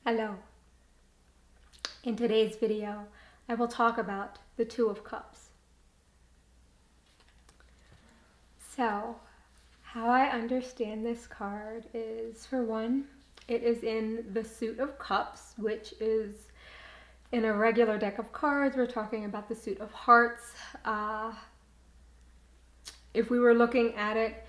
Hello. In today's video, I will talk about the Two of Cups. So, how I understand this card is, for one, it is in the Suit of Cups, which is in a regular deck of cards. We're talking about the Suit of Hearts. If we were looking at it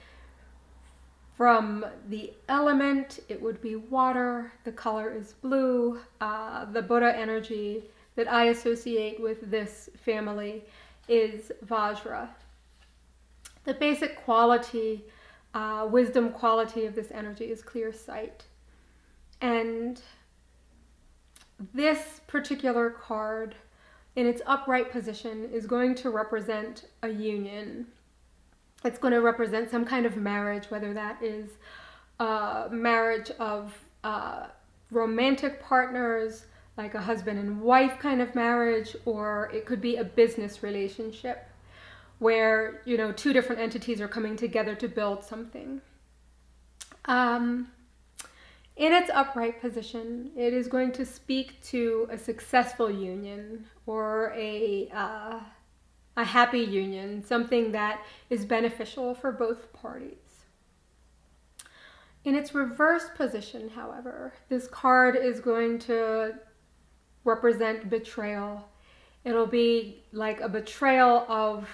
from the element, it would be water. The color is blue. The Buddha energy that I associate with this family is Vajra. The basic quality, wisdom quality of this energy is clear sight. And this particular card, in its upright position, is going to represent a union. It's going to represent some kind of marriage, whether that is a marriage of romantic partners, like a husband and wife kind of marriage, or it could be a business relationship where, you know, two different entities are coming together to build something. In its upright position, it is going to speak to a successful union or a happy union, something that is beneficial for both parties. In its reverse position, however, this card is going to represent betrayal. It'll be like a betrayal of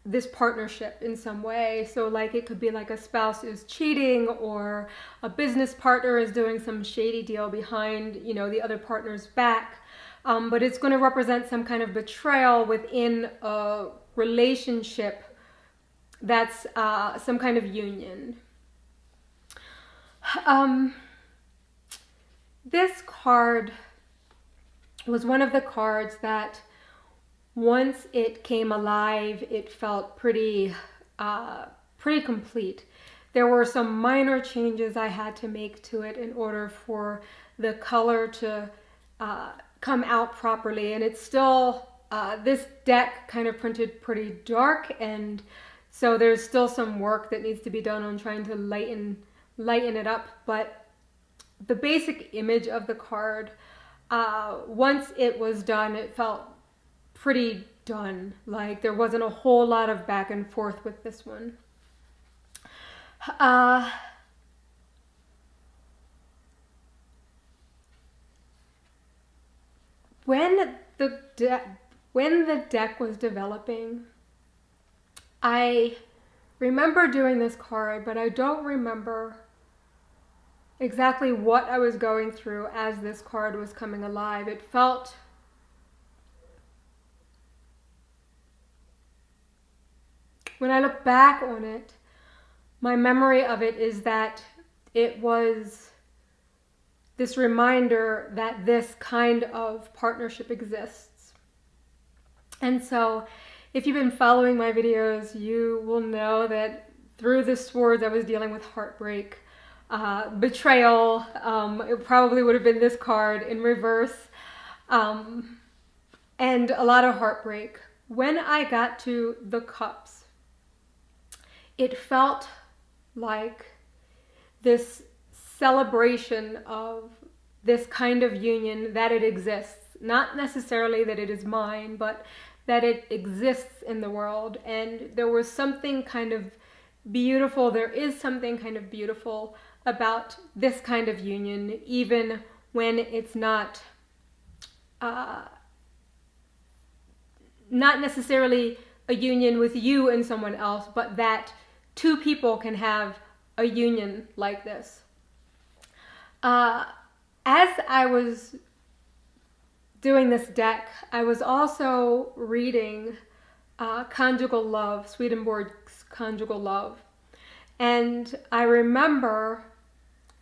this partnership in some way. So like it could be like a spouse is cheating, or a business partner is doing some shady deal behind, you know, the other partner's back. But it's going to represent some kind of betrayal within a relationship that's some kind of union. This card was one of the cards that, once it came alive, it felt pretty complete. There were some minor changes I had to make to it in order for the color to come out properly, and it's still, this deck kind of printed pretty dark, and so there's still some work that needs to be done on trying to lighten it up. But the basic image of the card, once it was done, it felt pretty done. Like there wasn't a whole lot of back and forth with this one. When the deck was developing, I remember doing this card, but I don't remember exactly what I was going through as this card was coming alive. It felt when I look back on it, my memory of it is that it was this reminder that this kind of partnership exists. And so if you've been following my videos, you will know that through the swords I was dealing with heartbreak, betrayal. It probably would have been this card in reverse, and a lot of heartbreak. When I got to the cups, it felt like this celebration of this kind of union, that it exists. Not necessarily that it is mine, but that it exists in the world. And there was something kind of beautiful, there is something kind of beautiful about this kind of union, even when it's not necessarily a union with you and someone else, but that two people can have a union like this. As I was doing this deck, I was also reading Conjugal Love, Swedenborg's Conjugal Love. And I remember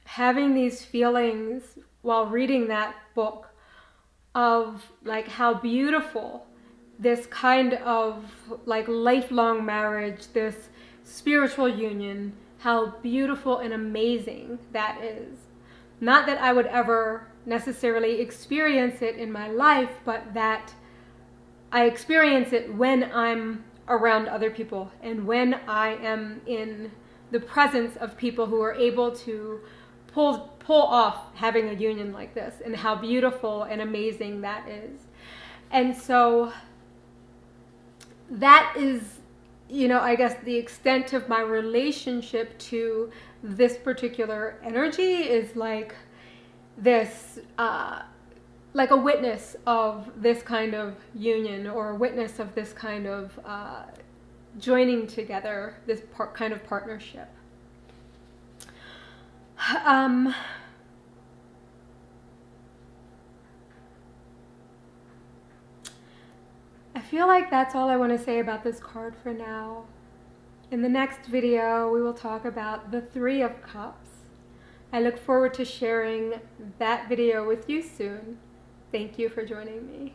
having these feelings while reading that book of like how beautiful this kind of like lifelong marriage, this spiritual union, how beautiful and amazing that is. Not that I would ever necessarily experience it in my life, but that I experience it when I'm around other people and when I am in the presence of people who are able to pull off having a union like this, and how beautiful and amazing that is. And so that is, I guess the extent of my relationship to this particular energy is like this, like a witness of this kind of union, or a witness of this kind of joining together, this kind of partnership. I feel like that's all I want to say about this card for now. In the next video, we will talk about the Three of Cups. I look forward to sharing that video with you soon. Thank you for joining me.